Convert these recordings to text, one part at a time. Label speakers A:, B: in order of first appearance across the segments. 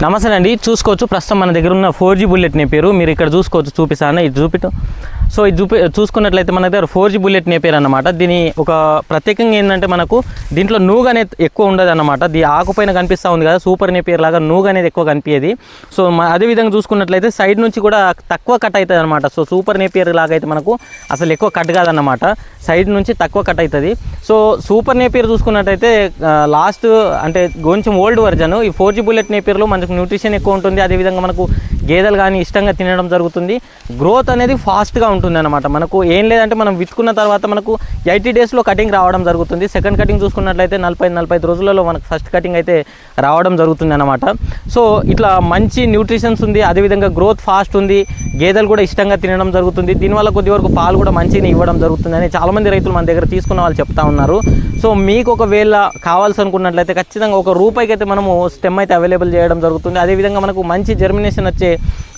A: నమస్తే అండి, చూసుకోవచ్చు ప్రస్తుతం మన దగ్గర ఉన్న 4G బుల్లెట్ నేపేరు మీరు ఇక్కడ చూసుకోవచ్చు. చూపిస్తాను, ఇది చూపిటు. సో ఇది చూసుకున్నట్లయితే మన దగ్గర 4G బుల్లెట్ నేపేరు అన్నమాట. దీని ఒక ప్రత్యేకంగా ఏంటంటే మనకు దీంట్లో నూగు అనేది ఎక్కువ ఉండదు అన్నమాట. ఆకుపైన కనిపిస్తూ ఉంది కదా, సూపర్ నేపేరు లాగా నూగు అనేది ఎక్కువ కనిపించేది. సో అదేవిధంగా చూసుకున్నట్లయితే సైడ్ నుంచి కూడా తక్కువ కట్ అవుతుంది అనమాట. సో సూపర్ నేపేరు లాగా అయితే మనకు అసలు ఎక్కువ కట్ కాదన్నమాట, సైడ్ నుంచి తక్కువ కట్ అవుతుంది. సో సూపర్ నేపేరు చూసుకున్నట్టయితే లాస్ట్ అంటే కొంచెం ఓల్డ్ వర్జన్. ఈ 4G బుల్లెట్ నేపేరులో మనకు న్యూట్రిషన్ ఎక్కువ ఉంటుంది. అదేవిధంగా మనకు గేదెలు కానీ ఇష్టంగా తినడం జరుగుతుంది. గ్రోత్ అనేది ఫాస్ట్గా ఉంటుంది అన్నమాట. మనకు ఏం లేదంటే మనం విత్తుకున్న తర్వాత మనకు 80 డేస్లో కటింగ్ రావడం జరుగుతుంది. సెకండ్ కటింగ్ చూసుకున్నట్లయితే 40-45 రోజులలో మనకు ఫస్ట్ కటింగ్ అయితే రావడం జరుగుతుంది అన్నమాట. సో ఇట్లా మంచి న్యూట్రిషన్స్ ఉంది, అదేవిధంగా గ్రోత్ ఫాస్ట్ ఉంది, గేదెలు కూడా ఇష్టంగా తినడం జరుగుతుంది. దీనివల్ల కొద్ది వరకు పాలు కూడా మంచిగా ఇవ్వడం జరుగుతుంది అని చాలామంది రైతులు మన దగ్గర తీసుకున్న వాళ్ళు చెప్తా ఉన్నారు. సో మీకు ఒకవేళ కావాల్సి అనుకున్నట్లయితే ఖచ్చితంగా ₹1 అయితే మనము స్టెమ్ అయితే అవైలబుల్ చేయడం జరుగుతుంది. అదేవిధంగా మనకు మంచి జర్మినేషన్ వచ్చే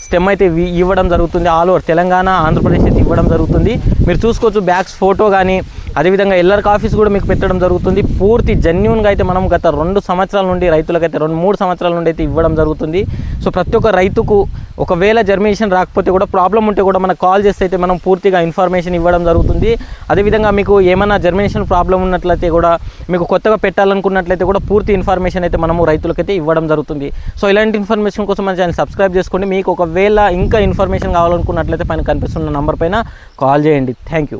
A: స్టెమ్ అయితే ఇవ్వడం జరుగుతుంది. ఆల్ ఓవర్ తెలంగాణ, ఆంధ్రప్రదేశ్ అయితే ఇవ్వడం జరుగుతుంది. మీరు చూసుకోవచ్చు బ్యాక్స్ ఫోటో కానీ, అదేవిధంగా ఎల్ఆర్ కాఫీస్ కూడా మీకు పెట్టడం జరుగుతుంది. పూర్తి జెన్యూన్గా అయితే మనం గత 2 సంవత్సరాల నుండి రైతులకైతే 2-3 సంవత్సరాల నుండి అయితే ఇవ్వడం జరుగుతుంది. సో ప్రతి ఒక్క రైతుకు ఒకవేళ జర్మినేషన్ రాకపోతే కూడా ప్రాబ్లం ఉంటే కూడా మనకు కాల్ చేస్తే అయితే మనం పూర్తిగా ఇన్ఫర్మేషన్ ఇవ్వడం జరుగుతుంది. అదేవిధంగా మీకు ఏమైనా జర్మినేషన్ ప్రాబ్లం ఉన్నట్లయితే కూడా, మీకు కొత్తగా పెట్టాలనుకున్నట్లయితే కూడా పూర్తి ఇన్ఫర్మేషన్ అయితే మనము రైతులకైతే ఇవ్వడం జరుగుతుంది. సో ఇలాంటి ఇన్ఫర్మేషన్ కోసం మన ఛానల్ సబ్స్క్రైబ్ చేసుకోండి. మీకు ఒకవేళ ఇంకా ఇన్ఫర్మేషన్ కావాలనుకున్నట్లయితే పైన కనిపిస్తున్న నంబర్ పైన కాల్ చేయండి. Thank you.